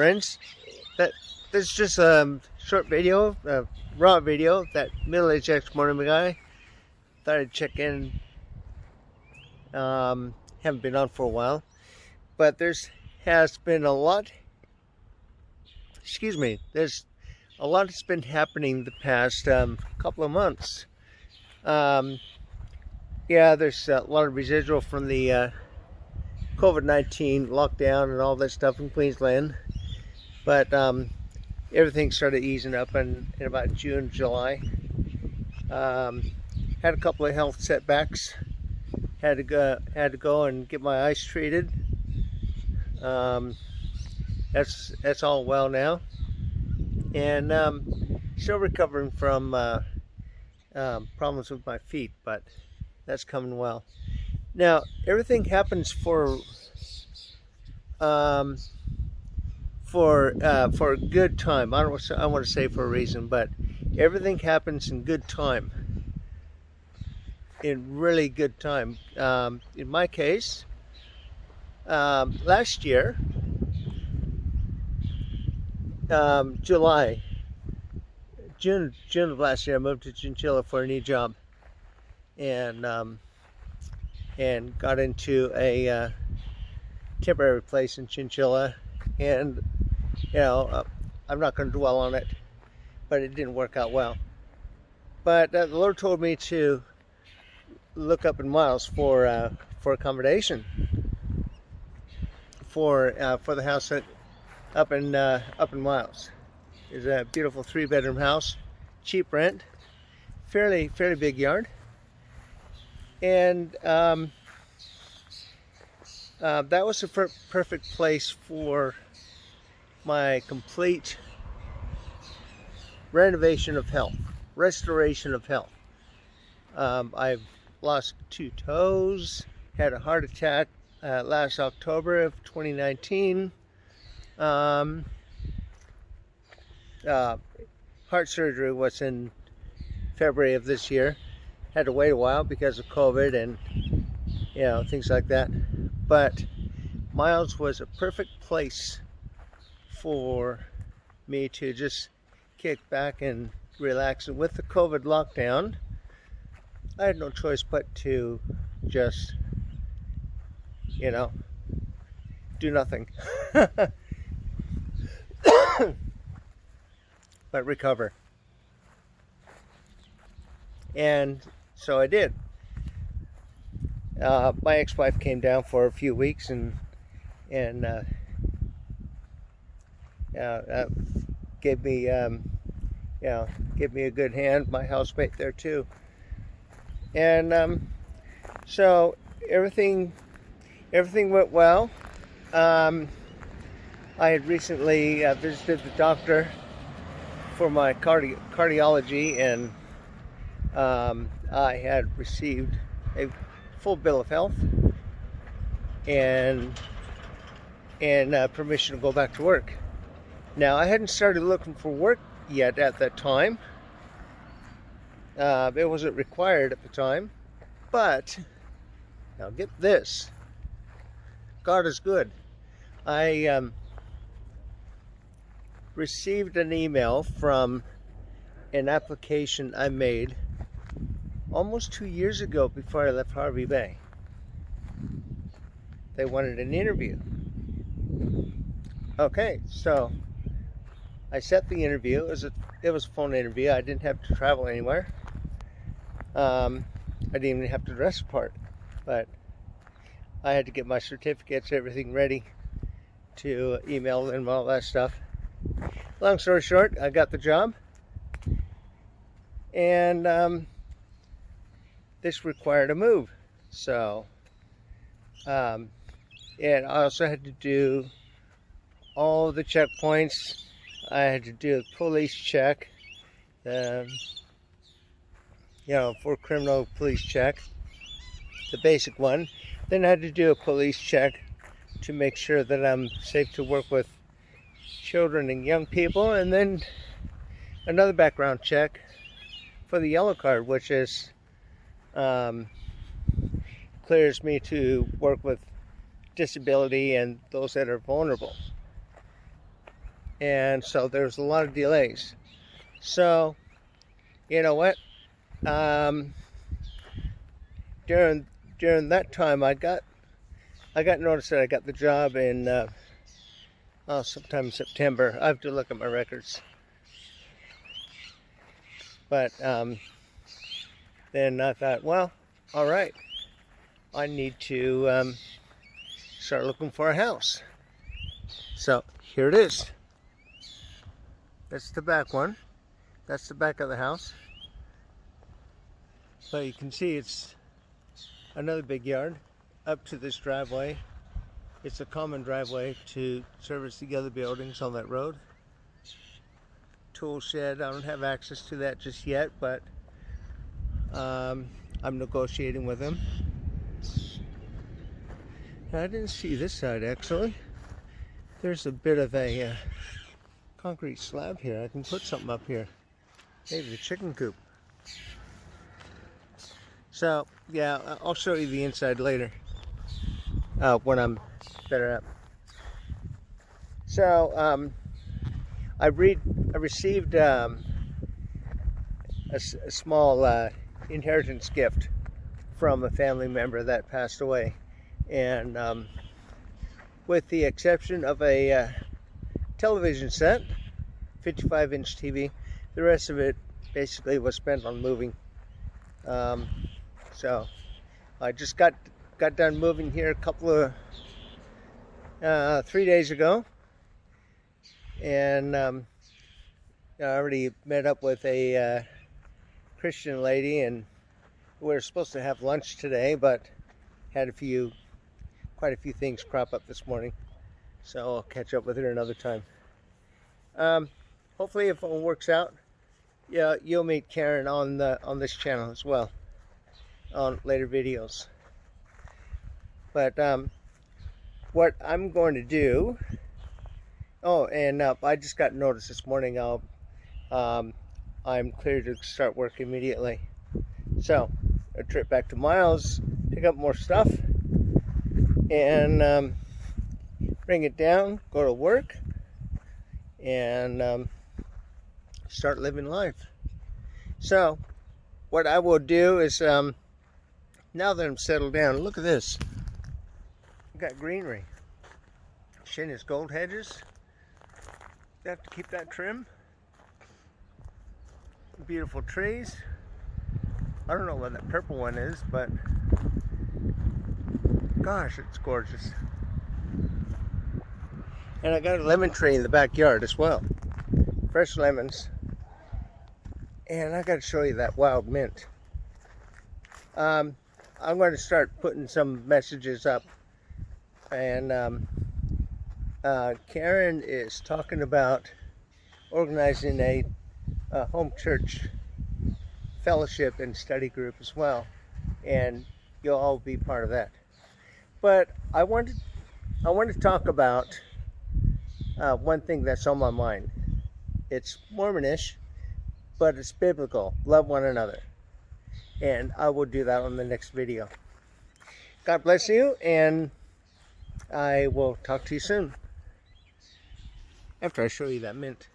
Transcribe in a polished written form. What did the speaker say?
friends. This is just a short video, a raw video that middle-aged ex-Mormon guy thought I'd check in. Haven't been on for a while, but has been a lot. There's a lot that's been happening the past couple of months. Yeah, there's a lot of residual from the COVID-19 lockdown and all that stuff in Queensland, but everything started easing up in about June, July. Had a couple of health setbacks. Had to go and get my eyes treated. That's all well now, and still recovering from problems with my feet, but that's coming well. Now everything happens for a good time. I want to say for a reason, but everything happens in good time. In really good time. In my case, last year, June of last year, I moved to Chinchilla for a new job, and got into a temporary place in Chinchilla, and I'm not going to dwell on it, but it didn't work out well. But the Lord told me to look up in Miles for accommodation for the house up in Miles. It's a beautiful 3-bedroom house, cheap rent, fairly big yard, and that was a perfect place for my complete restoration of health. I've lost 2 toes, had a heart attack last October of 2019. Heart surgery was in February of this year. Had to wait a while because of COVID and things like that. But Miles was a perfect place for me to just kick back and relax. And with the COVID lockdown, I had no choice but to just, do nothing. But recover. And so I did. My ex-wife came down for a few weeks and gave me a good hand. My housemate there too. And so everything went well. I had recently visited the doctor for my cardiology, and I had received a full bill of health and permission to go back to work. Now, I hadn't started looking for work yet at that time. It wasn't required at the time, but now get this. God is good. I received an email from an application I made almost 2 years ago before I left Harvey Bay. They wanted an interview. Okay, so I set the interview. It was a phone interview. I didn't have to travel anywhere. I didn't even have to dress the part, but I had to get my certificates, everything ready to email them, all that stuff. Long story short, I got the job, and this required a move. So, and I also had to do all the checkpoints. I had to do a police check, for criminal police check, the basic one. Then I had to do a police check to make sure that I'm safe to work with children and young people, and then another background check for the yellow card, which is clears me to work with disability and those that are vulnerable. and so there's a lot of delays. So, you know what? During that time, I got notice that I got the job in sometime in September. I have to look at my records. But then I thought, well, all right, I need to start looking for a house. So here it is. That's the back one. That's the back of the house. But you can see it's another big yard up to this driveway. It's a common driveway to service the other buildings on that road. Tool shed, I don't have access to that just yet, but I'm negotiating with them. I didn't see this side actually. There's a bit of a concrete slab here. I can put something up here. Maybe the chicken coop. So yeah, I'll show you the inside later when I'm better up. So I received a small inheritance gift from a family member that passed away, and with the exception of a television set, 55-inch TV, the rest of it basically was spent on moving. So I just got done moving here a couple of 3 days ago, and I already met up with a Christian lady, and we were supposed to have lunch today, but had quite a few things crop up this morning, so I'll catch up with her another time. Hopefully, if it all works out, yeah, you'll meet Karen on this channel as well on later videos. But what I'm going to do, and I just got notice this morning I'm clear to start work immediately. So a trip back to Miles, pick up more stuff, and bring it down, go to work, and start living life. So what I will do is, now that I'm settled down, look at this. I've got greenery. Shana's gold hedges. You have to keep that trim. Beautiful trees. I don't know what that purple one is, but gosh, it's gorgeous. And I got a lemon tree in the backyard as well. Fresh lemons. And I got to show you that wild mint. I'm going to start putting some messages up. And Karen is talking about organizing a home church fellowship and study group as well, and you'll all be part of that. But I want to talk about one thing that's on my mind. It's Mormonish, but it's biblical. Love one another, and I will do that on the next video. God bless you, and I will talk to you soon after I show you that mint.